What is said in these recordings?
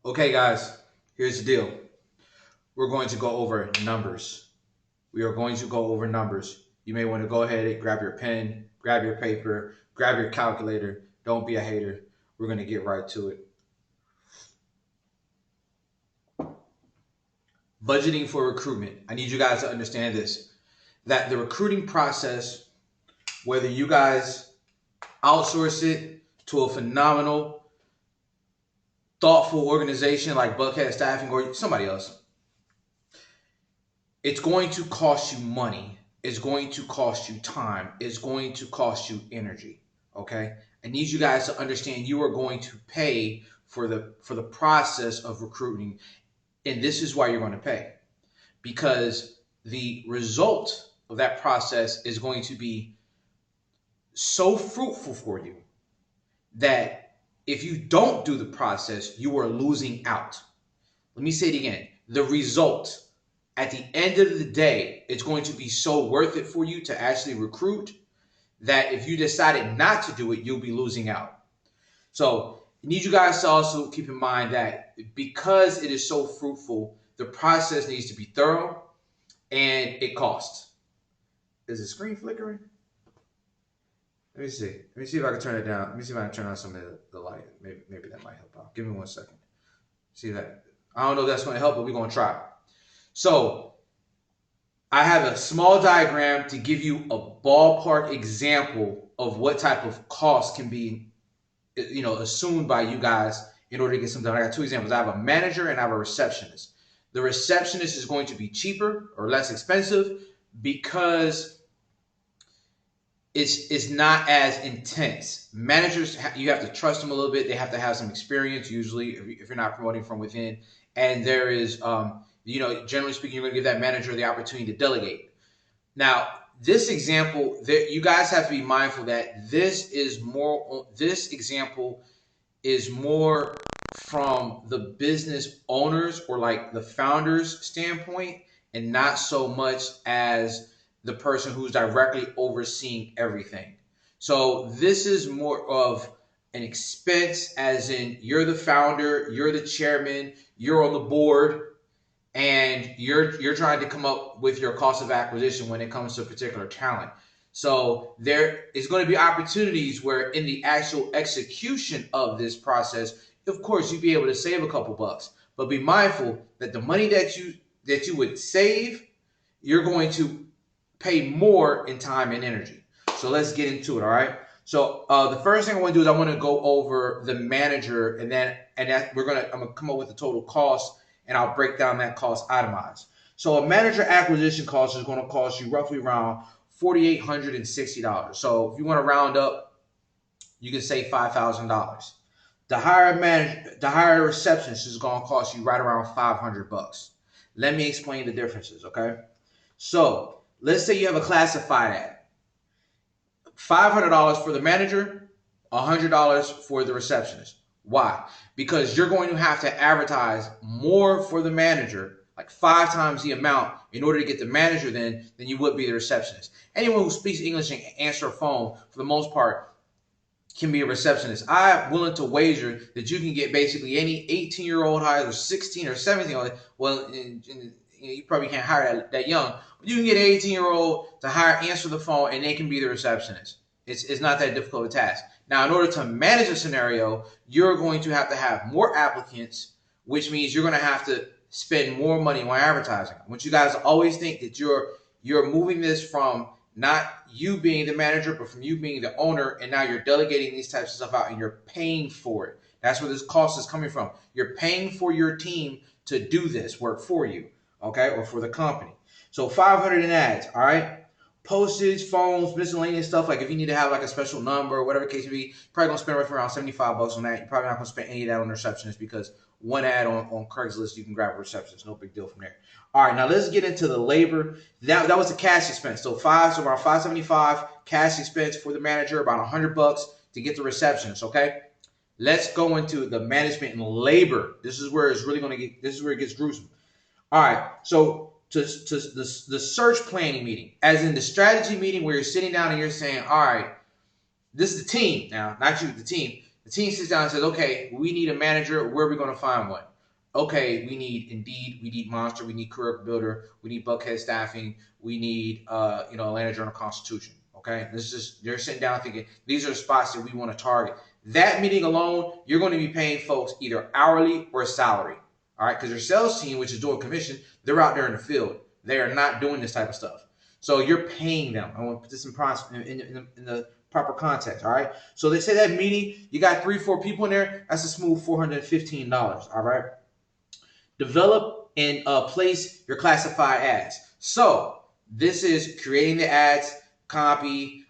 Okay, guys, here's the deal. We're going to go over numbers. We are going to go over numbers. You may want to go ahead and grab your pen, grab your paper, grab your calculator. Don't be a hater. We're going to get right to it. Budgeting for recruitment. I need you guys to understand this, that the recruiting process, whether you guys outsource it to a phenomenal, thoughtful organization like Buckhead Staffing or somebody else, it's going to cost you money. It's going to cost you time. It's going to cost you energy. Okay? I need you guys to understand you are going to pay for the process of recruiting, and this is why you're going to pay, because the result of that process is going to be so fruitful for you that if you don't do the process, you are losing out. Let me say it again. The result at the end of the day, it's going to be so worth it for you to actually recruit that if you decided not to do it, you'll be losing out. So I need you guys to also keep in mind that because it is so fruitful, the process needs to be thorough and it costs. Is the screen flickering? Let me see. Let me see if I can turn it down. Let me see if I can turn on some of the light. Maybe that might help out. Give me 1 second. See that? I don't know if that's going to help, but we're going to try. So I have a small diagram to give you a ballpark example of what type of cost can be, assumed by you guys in order to get something done. I got two examples. I have a manager and I have a receptionist. The receptionist is going to be cheaper or less expensive because it's not as intense. Managers, you have to trust them a little bit. They have to have some experience, usually, if you're not promoting from within. And there is, generally speaking, you're going to give that manager the opportunity to delegate. Now, this example, you guys have to be mindful that this example is more from the business owners or like the founders standpoint, and not so much as the person who's directly overseeing everything. So this is more of an expense, as in you're the founder, you're the chairman, you're on the board, and you're trying to come up with your cost of acquisition when it comes to a particular talent. So there is going to be opportunities where in the actual execution of this process, of course, you'd be able to save a couple bucks, but be mindful that the money that you would save, you're going to pay more in time and energy. So let's get into it. All right. So the first thing I want to do is I want to go over the manager, and I'm gonna come up with the total cost, and I'll break down that cost itemized. So a manager acquisition cost is going to cost you roughly around $4,860. So if you want to round up, you can say $5,000. The hire receptionist is going to cost you right around $500. Let me explain the differences, okay? So let's say you have a classified ad. $500 for the manager, $100 for the receptionist. Why? Because you're going to have to advertise more for the manager, like 5 times the amount, in order to get the manager than you would be the receptionist. Anyone who speaks English and answers a phone, for the most part, can be a receptionist. I'm willing to wager that you can get basically any 18-year-old hired or 16 or 17. Well, you probably can't hire that young, but you can get an 18-year-old to answer the phone, and they can be the receptionist. It's not that difficult a task. Now, in order to manage a scenario, you're going to have more applicants, which means you're going to have to spend more money on advertising. I want you guys to always think that you're moving this from not you being the manager, but from you being the owner, and now you're delegating these types of stuff out, and you're paying for it. That's where this cost is coming from. You're paying for your team to do this work for you, okay, or for the company. So 500 in ads, all right? Postage, phones, miscellaneous stuff, like if you need to have like a special number or whatever the case may be, you're probably going to spend roughly around $75 on that. You're probably not going to spend any of that on the receptionist, because one ad on Craigslist, you can grab a receptionist. No big deal from there. All right, now let's get into the labor. That was the cash expense. So around $575 cash expense for the manager, about $100 to get the receptionist, okay? Let's go into the management and labor. This is where it gets gruesome. All right, so to the search planning meeting, as in the strategy meeting where you're sitting down and you're saying, all right, this is the team now, not you, the team. The team sits down and says, okay, we need a manager. Where are we going to find one? okay, we need Indeed, we need Monster, we need Career Builder, we need Buckhead Staffing, we need Atlanta Journal-Constitution. Okay, this is they're sitting down thinking these are the spots that we want to target. That meeting alone, you're going to be paying folks either hourly or salary. All right, because your sales team, which is doing commission, they're out there in the field. They are not doing this type of stuff. So you're paying them. I want to put this in the proper context. All right. So they say that meeting, you got 3-4 people in there. That's a smooth $415. All right. Develop and place your classified ads. So this is creating the ads, copy.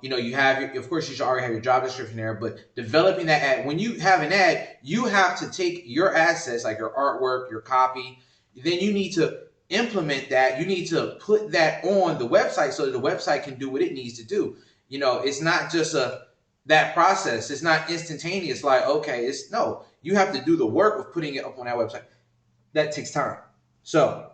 You have of course you should already have your job description there, but developing that ad. When you have an ad, you have to take your assets like your artwork, your copy. Then you need to implement that. You need to put that on the website so that the website can do what it needs to do. It's not just that process. It's not instantaneous. Like, okay, no, you have to do the work of putting it up on that website. That takes time. So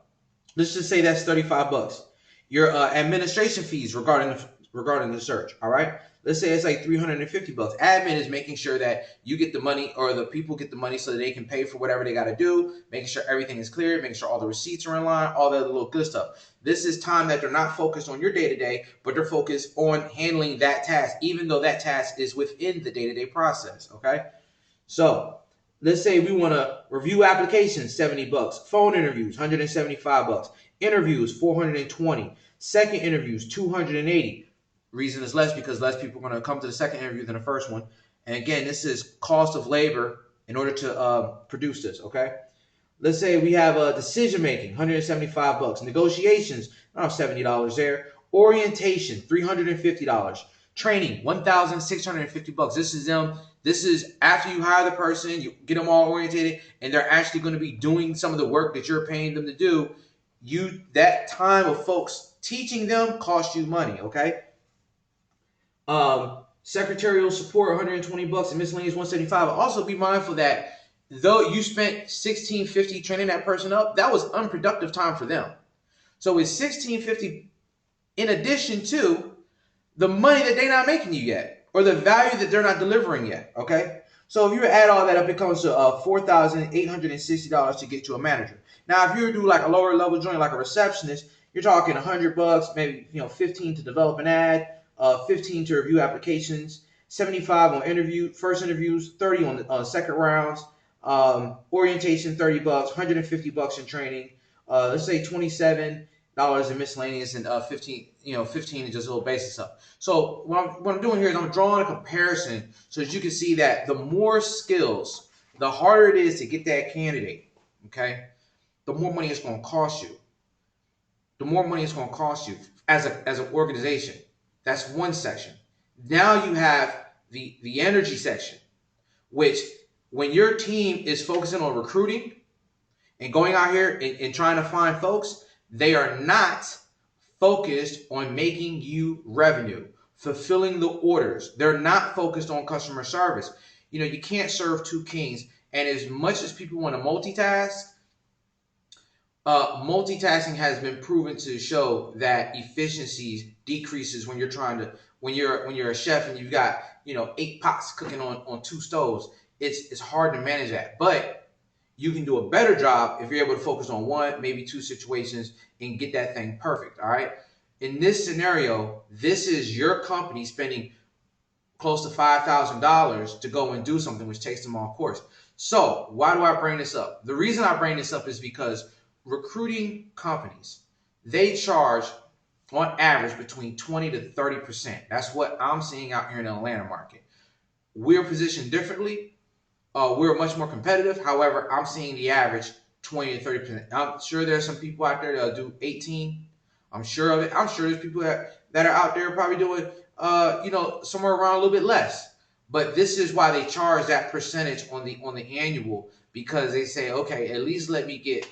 let's just say that's $35. Your administration fees regarding the search. All right. Let's say it's like $350. Admin is making sure that you get the money or the people get the money so that they can pay for whatever they got to do, making sure everything is clear, making sure all the receipts are in line, all that little good stuff. This is time that they're not focused on your day-to-day, but they're focused on handling that task, even though that task is within the day-to-day process. Okay. So let's say we want to review applications, $70. Phone interviews, $175. Interviews, $420. Second interviews, $280. Reason is less because less people are going to come to the second interview than the first one. And again, this is cost of labor in order to produce this. Okay. Let's say we have decision making, $175. Negotiations, $70 there. Orientation, $350. Training, $1,650. This is them. This is after you hire the person, you get them all orientated, and they're actually going to be doing some of the work that you're paying them to do. That time of folks teaching them costs you money. Okay. Secretarial support, $120, and miscellaneous $175. Also be mindful that though you spent $1,650 training that person up, that was unproductive time for them. So it's $1,650 in addition to the money that they're not making you yet, or the value that they're not delivering yet. Okay. So if you add all that up, it comes to $4,860 to get to a manager. Now, if you do like a lower level joint, like a receptionist, you're talking $100, maybe 15 to develop an ad. 15 to review applications, 75 on first interviews, 30 on the second rounds, orientation $30, $150 in training, let's say $27 in miscellaneous, and 15 is just a little basic stuff. So what I'm doing here is I'm drawing a comparison so that you can see that the more skills, the harder it is to get that candidate. Okay, the more money it's going to cost you. The more money it's going to cost you as an organization. That's one section. Now you have the energy section, which when your team is focusing on recruiting and going out here and trying to find folks, they are not focused on making you revenue, fulfilling the orders. They're not focused on customer service. You can't serve two kings. And as much as people want to multitask, multitasking has been proven to show that efficiencies decreases when you're a chef and you've got 8 pots cooking on 2 stoves. It's hard to manage that, but you can do a better job if you're able to focus on 1, maybe 2 situations and get that thing perfect. All right. In this scenario, this is your company spending close to $5,000 to go and do something which takes them off course. So why do I bring this up? The reason I bring this up is because recruiting companies, they charge on average between 20 to 30%. That's what I'm seeing out here in the Atlanta market. We're positioned differently. We're much more competitive. However, I'm seeing the average 20 to 30%. I'm sure there's some people out there that'll do 18. I'm sure of it. I'm sure there's people that are out there probably doing, somewhere around a little bit less. But this is why they charge that percentage on the annual, because they say, okay, at least let me get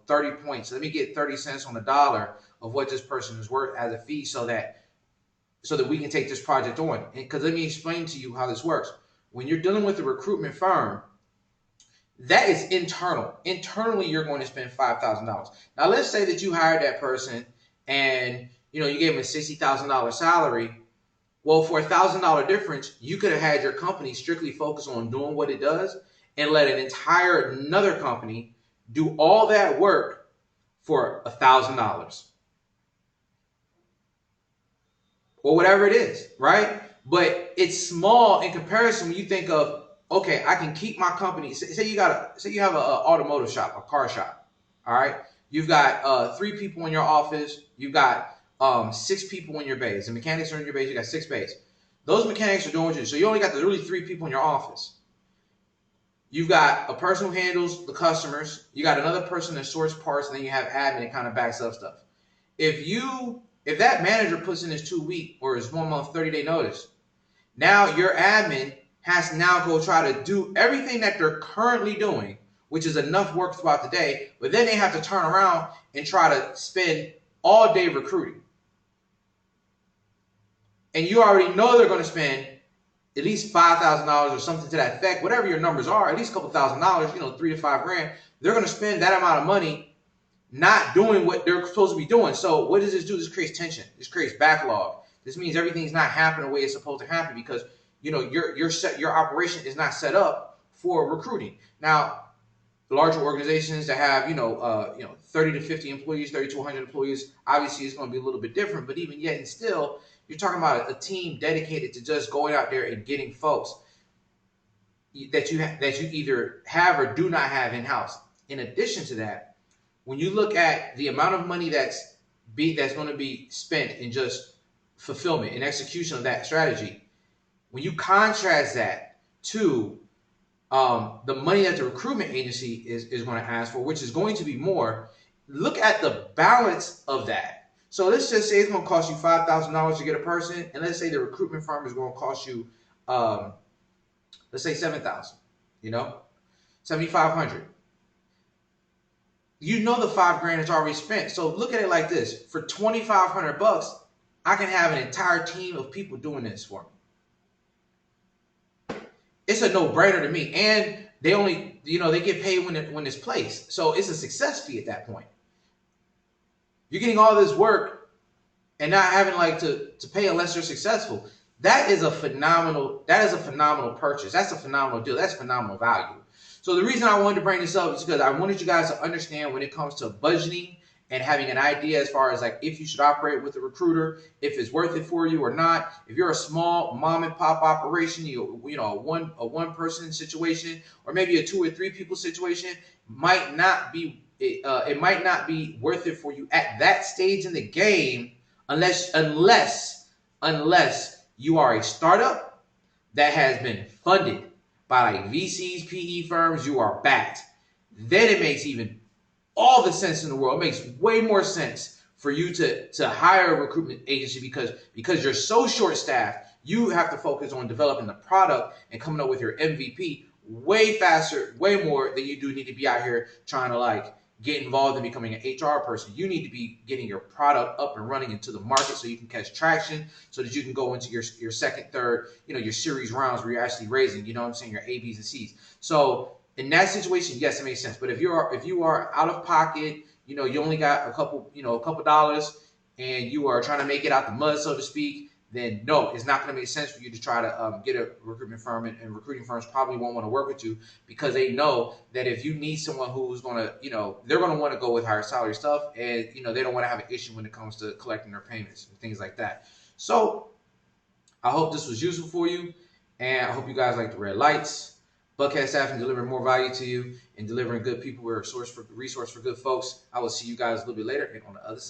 30 points. Let me get 30 cents on the dollar of what this person is worth as a fee, so that we can take this project on. Because let me explain to you how this works. When you're dealing with a recruitment firm, that is internal. Internally, you're going to spend $5,000. Now, let's say that you hired that person and you gave them a $60,000 salary. Well, for $1,000 difference, you could have had your company strictly focus on doing what it does, and let another company do all that work for $1,000 or whatever it is, right? But it's small in comparison when you think of, okay, I can keep my company. Say you have an automotive shop, a car shop, all right? You've got 3 people in your office. You've got 6 people in your base. The mechanics are in your base. You got 6 bays. Those mechanics are doing what you do. So you only got the really 3 people in your office. You've got a person who handles the customers. You got another person that sorts parts, and then you have admin that kind of backs up stuff. If that manager puts in his 2-week or his 1-month 30-day notice, now your admin has to now go try to do everything that they're currently doing, which is enough work throughout the day, but then they have to turn around and try to spend all day recruiting. And you already know they're going to spend at least $5,000 or something to that effect, whatever your numbers are, at least a couple $1,000s, $3 to $5 grand. They're going to spend that amount of money not doing what they're supposed to be doing. So what does this do? This creates tension. This creates backlog. This means everything's not happening the way it's supposed to happen because your operation is not set up for recruiting. Now, larger organizations that have 30 to 50 employees, 30 to 100 employees, obviously it's going to be a little bit different. But even yet and still, you're talking about a team dedicated to just going out there and getting folks that you either have or do not have in house. In addition to that, when you look at the amount of money that's going to be spent in just fulfillment and execution of that strategy, when you contrast that to the money that the recruitment agency is going to ask for, which is going to be more, look at the balance of that. So let's just say it's going to cost you $5,000 to get a person, and let's say the recruitment firm is going to cost you, let's say $7,000, $7,500. The $5 grand is already spent. So look at it like this: for $2,500, I can have an entire team of people doing this for me. It's a no-brainer to me, and they only, they get paid when it's placed. So it's a success fee at that point. You're getting all this work and not having to pay unless you're successful. That is a phenomenal purchase. That's a phenomenal deal. That's phenomenal value. So the reason I wanted to bring this up is because I wanted you guys to understand when it comes to budgeting and having an idea as far as if you should operate with a recruiter, if it's worth it for you or not. If you're a small mom and pop operation, a one person situation, or maybe a 2 or 3 people situation, it might not be worth it for you at that stage in the game, unless you are a startup that has been funded by VCs, PE firms, you are backed. Then it makes even all the sense in the world. It makes way more sense for you to hire a recruitment agency because you're so short-staffed. You have to focus on developing the product and coming up with your MVP way faster, way more than you do need to be out here trying to get involved in becoming an HR person. You need to be getting your product up and running into the market so you can catch traction, so that you can go into your second, third, your series rounds where you're actually raising, your A, B's, and C's. So in that situation, yes, it makes sense. But if you are out of pocket, you only got a couple dollars, and you are trying to make it out the mud, so to speak, then no, it's not going to make sense for you to try to get a recruitment firm, and recruiting firms probably won't want to work with you because they know that if you need someone who's going to, they're going to want to go with higher salary stuff, and, they don't want to have an issue when it comes to collecting their payments and things like that. So I hope this was useful for you, and I hope you guys like the red lights. Buckhead Staffing, delivering more value to you and delivering good people. We're a resource for good folks. I will see you guys a little bit later and on the other side.